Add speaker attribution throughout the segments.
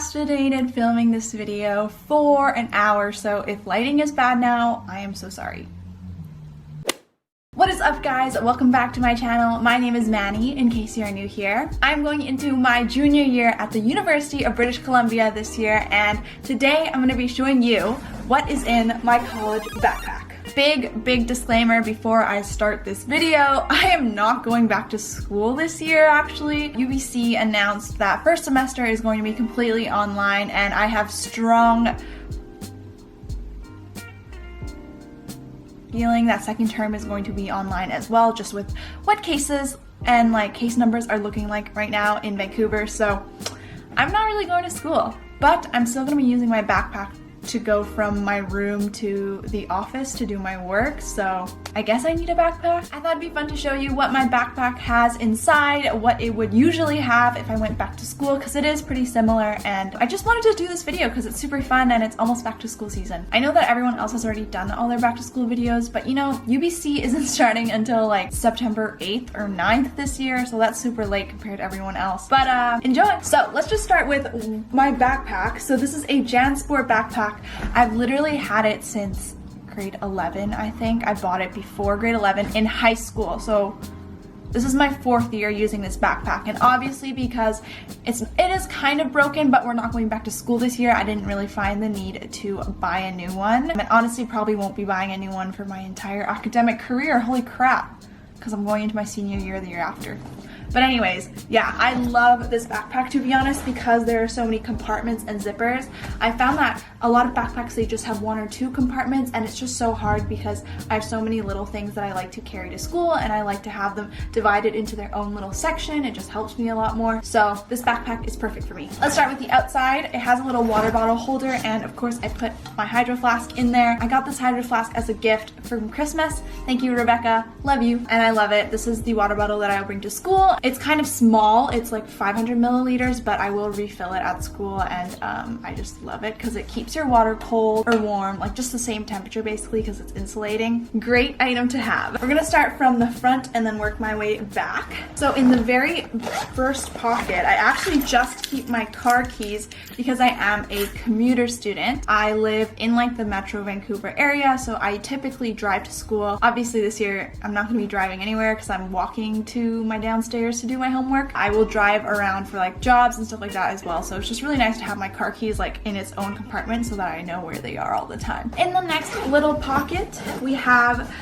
Speaker 1: procrastinated filming this video for an hour, so if lighting is bad now, I am so sorry. What is up, guys? Welcome back to my channel. My name is Manny, in case you are new here. I'm going into my junior year at the University of British Columbia this year, and today I'm going to be showing you what is in my college backpack. Big disclaimer before I start this video, I am not going back to school this year actually. UBC announced that first semester is going to be completely online, and I have strong feeling that second term is going to be online as well, just with what cases and case numbers are looking like right now in Vancouver. So I'm not really going to school, but I'm still going to be using my backpack to go from my room to the office to do my work, so I guess I need a backpack. I thought it'd be fun to show you what my backpack has inside, what it would usually have if I went back to school, because it is pretty similar, and I just wanted to do this video because it's super fun and it's almost back to school season. I know that everyone else has already done all their back to school videos, but you know, UBC isn't starting until September 8th or 9th this year, so that's super late compared to everyone else. But enjoy! So let's just start with my backpack. So this is a JanSport backpack. I've literally had it since grade 11, I think. I bought it before grade 11 in high school. So this is my 4th year using this backpack, and obviously because it is kind of broken, but we're not going back to school this year, I didn't really find the need to buy a new one. And honestly probably won't be buying a new one for my entire academic career. Holy crap, because I'm going into my senior year the year after. But anyways, yeah, I love this backpack, to be honest, because there are so many compartments and zippers. I found that a lot of backpacks, they just have 1 or 2 compartments, and it's just so hard because I have so many little things that I like to carry to school, and I like to have them divided into their own little section. It just helps me a lot more. So this backpack is perfect for me. Let's start with the outside. It has a little water bottle holder, and of course I put my hydro flask in there. I got this hydro flask as a gift from Christmas. Thank you, Rebecca. Love you. And I love it. This is the water bottle that I will bring to school. It's kind of small, it's like 500 milliliters, but I will refill it at school, and I just love it because it keeps your water cold or warm, like just the same temperature basically, because it's insulating. Great item to have. We're gonna start from the front and then work my way back. So in the very first pocket, I actually just keep my car keys because I am a commuter student. I live in the Metro Vancouver area, so I typically drive to school. Obviously this year I'm not gonna be driving anywhere because I'm walking to my downstairs to do my homework. I will drive around for jobs and stuff like that as well, so it's just really nice to have my car keys in its own compartment so that I know where they are all the time. In the next little pocket, we have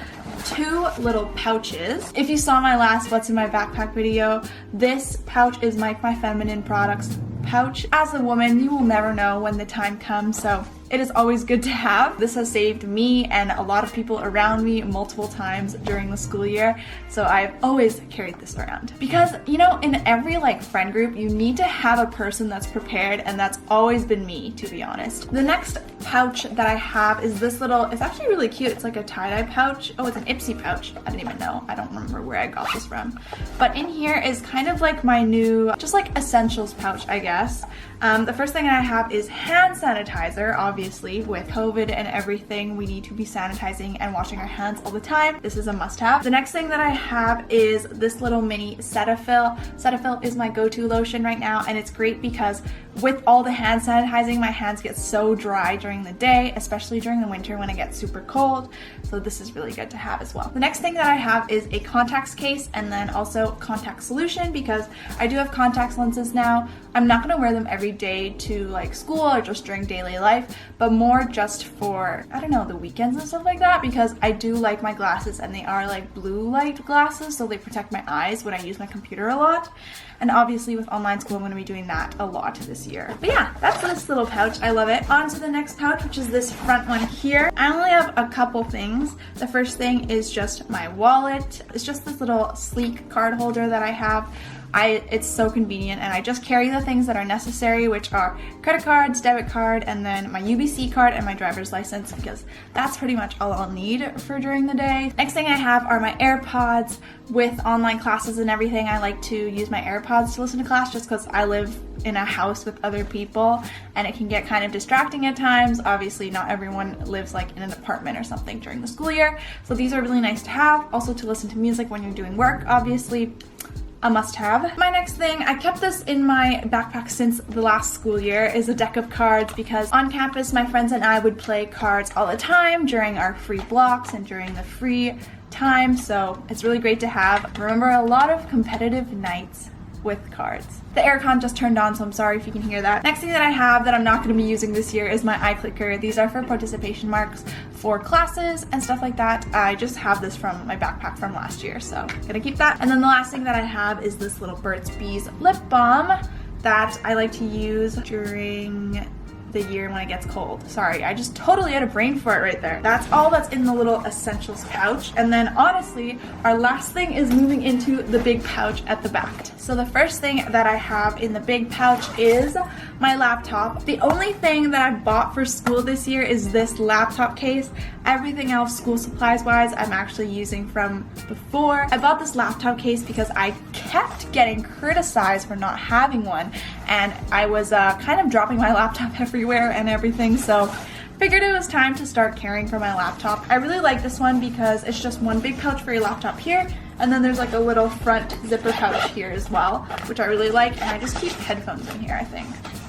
Speaker 1: 2 little pouches. If you saw my last What's in My Backpack video, this pouch is my feminine products pouch. As a woman, you will never know when the time comes, so it is always good to have. This has saved me and a lot of people around me multiple times during the school year, so I've always carried this around. Because, you know, in every friend group, you need to have a person that's prepared, and that's always been me, to be honest. The next pouch that I have is this little, it's actually really cute. It's like a tie-dye pouch. Oh, it's an Ipsy pouch. I didn't even know. I don't remember where I got this from. But in here is kind of my new, just essentials pouch, I guess. The first thing I have is hand sanitizer. Obviously, with COVID and everything, we need to be sanitizing and washing our hands all the time. This is a must-have. The next thing that I have is this little mini Cetaphil. Cetaphil is my go-to lotion right now, and it's great because with all the hand sanitizing, my hands get so dry during the day, especially during the winter when it gets super cold. So this is really good to have as well. The next thing that I have is a contacts case, and then also contact solution, because I do have contacts lenses now. I'm not going to wear them every day to school or just during daily life, but more just for, I don't know, the weekends and stuff like that, because I do like my glasses, and they are blue light glasses, so they protect my eyes when I use my computer a lot. And obviously with online school, I'm going to be doing that a lot this year. But yeah, that's this little pouch. I love it. On to the next pouch, which is this front one here. I only have a couple things. The first thing is just my wallet. It's just this little sleek card holder that I have. It's so convenient, and I just carry the things that are necessary, which are credit cards, debit card, and then my UBC card and my driver's license, because that's pretty much all I'll need for during the day. Next thing I have are my AirPods. With online classes and everything, I like to use my AirPods to listen to class just because I live in a house with other people and it can get kind of distracting at times. Obviously, not everyone lives in an apartment or something during the school year, so these are really nice to have. Also to listen to music when you're doing work, obviously. a must-have. My next thing, I kept this in my backpack since the last school year, is a deck of cards because on campus my friends and I would play cards all the time during our free blocks and during the free time, so it's really great to have. Remember a lot of competitive nights with cards. The aircon just turned on, so I'm sorry if you can hear that. Next thing that I have that I'm not going to be using this year is my eye clicker. These are for participation marks for classes and stuff like that. I just have this from my backpack from last year, so I'm gonna keep that. And then the last thing that I have is this little Burt's Bees lip balm that I like to use during the year when it gets cold. Sorry, I just totally had a brain fart right there. That's all that's in the little essentials pouch. And then honestly, our last thing is moving into the big pouch at the back. So the first thing that I have in the big pouch is my laptop. The only thing that I bought for school this year is this laptop case. Everything else school supplies wise, I'm actually using from before. I bought this laptop case because I kept getting criticized for not having one, and I was kind of dropping my laptop everywhere and everything, so figured it was time to start caring for my laptop. I really like this one because it's just one big pouch for your laptop here, and then there's like a little front zipper pouch here as well, which I really like, and I just keep headphones in here, I think.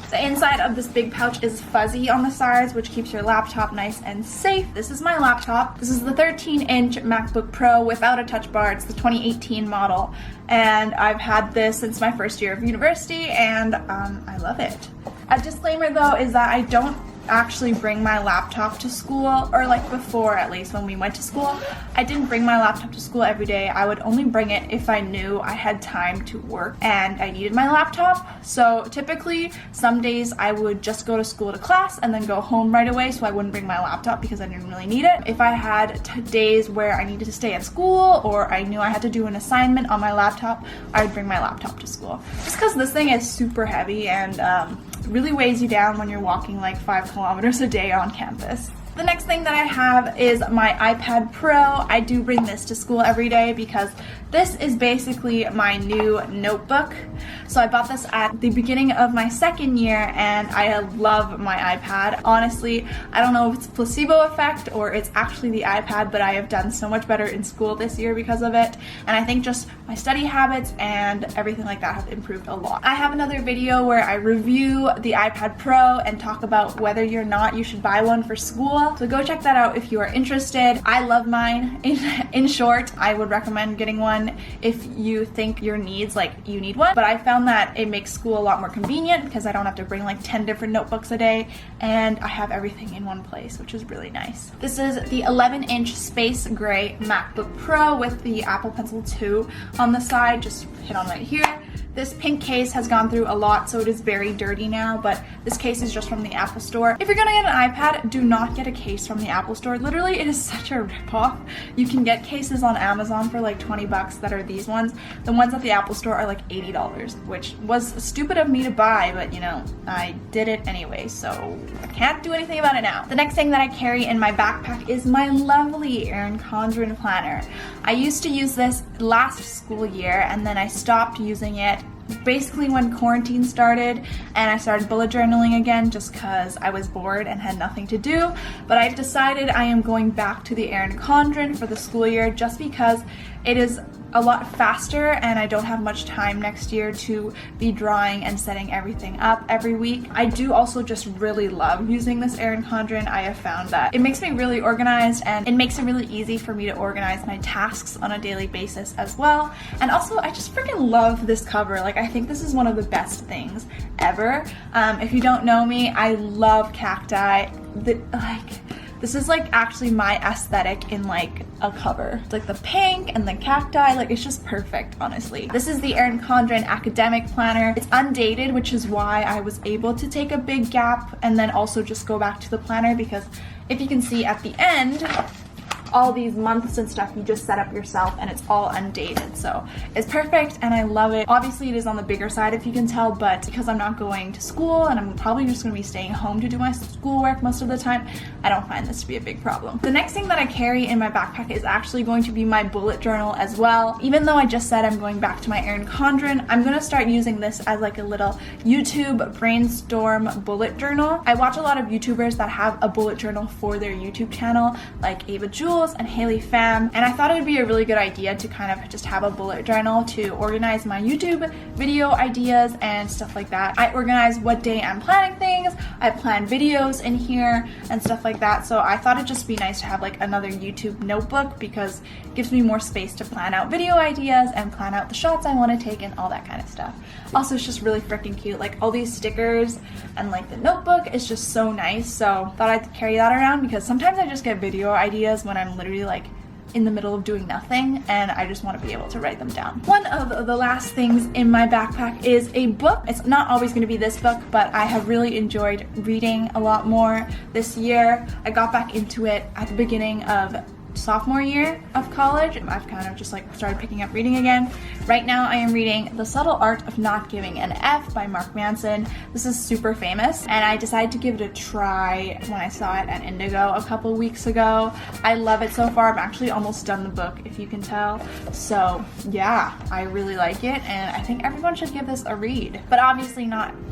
Speaker 1: The inside of this big pouch is fuzzy on the sides, which keeps your laptop nice and safe. This is my laptop. This is the 13-inch MacBook Pro without a touch bar. It's the 2018 model, and I've had this since my first year of university, and I love it. A disclaimer though is that I don't actually bring my laptop to school, or like before at least when we went to school, I didn't bring my laptop to school every day. I would only bring it if I knew I had time to work and I needed my laptop. So typically some days I would just go to school to class and then go home right away, so I wouldn't bring my laptop because I didn't really need it. If I had days where I needed to stay at school or I knew I had to do an assignment on my laptop, I would bring my laptop to school. Just because this thing is super heavy and really weighs you down when you're walking like 5 kilometers a day on campus. The next thing that I have is my iPad Pro. I do bring this to school every day because this is basically my new notebook. So I bought this at the beginning of my second year and I love my iPad. Honestly, I don't know if it's a placebo effect or it's actually the iPad, but I have done so much better in school this year because of it. And I think just my study habits and everything like that have improved a lot. I have another video where I review the iPad Pro and talk about whether or not you should buy one for school. So go check that out if you are interested. I love mine. In short, I would recommend getting one if you think your needs, like you need one. But I found that it makes school a lot more convenient because I don't have to bring like 10 different notebooks a day, and I have everything in one place, which is really nice. This is the 11-inch space gray MacBook Pro with the Apple Pencil 2 on the side, just hit on right here. This pink case has gone through a lot, so it is very dirty now, but this case is just from the Apple Store. If you're gonna get an iPad, do not get a case from the Apple Store. Literally, it is such a ripoff. You can get cases on Amazon for like 20 bucks that are these ones. The ones at the Apple Store are like $80, which was stupid of me to buy, but you know, I did it anyway, so I can't do anything about it now. The next thing that I carry in my backpack is my lovely Erin Condren planner. I used to use this last school year, and then I stopped using it basically when quarantine started, and I started bullet journaling again just because I was bored and had nothing to do. But I've decided I am going back to the Erin Condren for the school year just because it is a lot faster and I don't have much time next year to be drawing and setting everything up every week. I do also just really love using this Erin Condren. I have found that it makes me really organized and it makes it really easy for me to organize my tasks on a daily basis as well. And also I just freaking love this cover. Like, I think this is one of the best things ever. If you don't know me, I love cacti. This is like actually my aesthetic in like a cover. It's like the pink and the cacti, like it's just perfect, honestly. This is the Erin Condren Academic Planner. It's undated, which is why I was able to take a big gap and then also just go back to the planner, because if you can see at the end, all these months and stuff you just set up yourself and it's all undated, so it's perfect and I love it. Obviously it is on the bigger side if you can tell, but because I'm not going to school and I'm probably just going to be staying home to do my schoolwork most of the time, I don't find this to be a big problem. The next thing that I carry in my backpack is actually going to be my bullet journal as well. Even though I just said I'm going back to my Erin Condren, I'm going to start using this as like a little YouTube brainstorm bullet journal. I watch a lot of YouTubers that have a bullet journal for their YouTube channel, like Ava Jewel Jules and Haley Pham, and I thought it would be a really good idea to kind of just have a bullet journal to organize my YouTube video ideas and stuff like that. I organize what day I'm planning things, I plan videos in here and stuff like that, so I thought it'd just be nice to have like another YouTube notebook because it gives me more space to plan out video ideas and plan out the shots I want to take and all that kind of stuff. Also, it's just really freaking cute, like all these stickers and like the notebook is just so nice, so thought I'd carry that around because sometimes I just get video ideas when I'm literally like in the middle of doing nothing and I just want to be able to write them down. One of the last things in my backpack is a book. It's not always going to be this book, but I have really enjoyed reading a lot more this year. I got back into it at the beginning of sophomore year of college. I've kind of just like started picking up reading again. Right now I am reading The Subtle Art of Not Giving an F by Mark Manson. This is super famous and I decided to give it a try when I saw it at Indigo a couple weeks ago. I love it so far. I'm actually almost done the book, if you can tell. So yeah, I really like it and I think everyone should give this a read. But obviously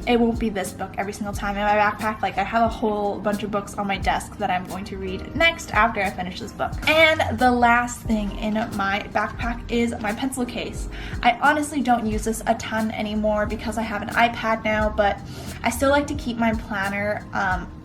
Speaker 1: it won't be this book every single time in my backpack. Like I have a whole bunch of books on my desk that I'm going to read next after I finish this book. And the last thing in my backpack is my pencil case. I honestly don't use this a ton anymore because I have an iPad now, but I still like to keep my planner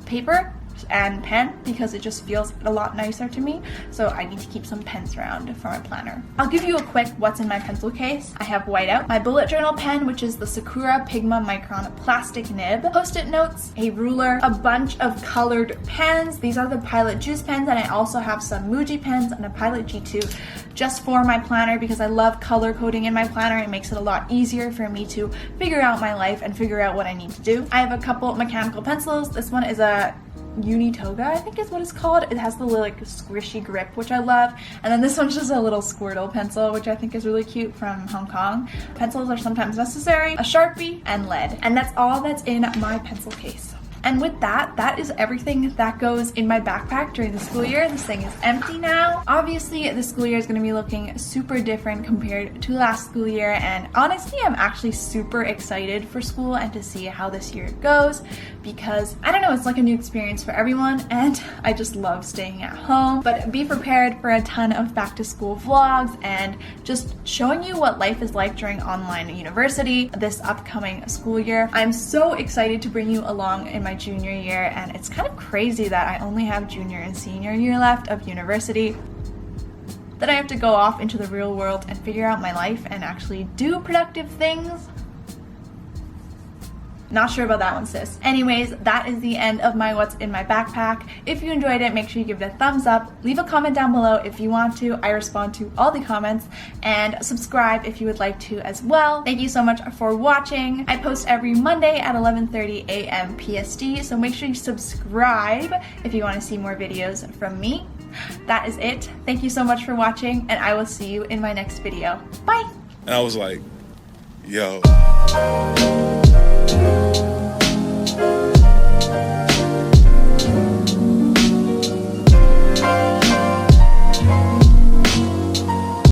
Speaker 1: paper and pen because it just feels a lot nicer to me, so I need to keep some pens around for my planner. I'll give you a quick what's in my pencil case. I have whiteout, my bullet journal pen, which is the Sakura Pigma Micron plastic nib, post-it notes, a ruler, a bunch of colored pens. These are the Pilot Juice pens, and I also have some Muji pens and a Pilot G2 just for my planner because I love color coding in my planner. It makes it a lot easier for me to figure out my life and figure out what I need to do. I have a couple mechanical pencils. This one is a Unitoga, I think is what it's called. It has the little like squishy grip, which I love. And then this one's just a little Squirtle pencil, which I think is really cute, from Hong Kong. Pencils are sometimes necessary, a Sharpie, and lead. And that's all that's in my pencil case. And with that, that is everything that goes in my backpack during the school year. This thing is empty now. Obviously, the school year is going to be looking super different compared to last school year, and honestly, I'm actually super excited for school and to see how this year goes because, I don't know, it's like a new experience for everyone, and I just love staying at home. But be prepared for a ton of back to school vlogs and just showing you what life is like during online university this upcoming school year. I'm so excited to bring you along in my junior year, and it's kind of crazy that I only have junior and senior year left of university, that I have to go off into the real world and figure out my life and actually do productive things. Not sure about that one, sis. Anyways, that is the end of my what's in my backpack. If you enjoyed it, make sure you give it a thumbs up. Leave a comment down below if you want to. I respond to all the comments, and subscribe if you would like to as well. Thank you so much for watching. I post every Monday at 11:30 a.m. PST, so make sure you subscribe if you want to see more videos from me. That is it. Thank you so much for watching, and I will see you in my next video. Bye!
Speaker 2: And I was like, yo.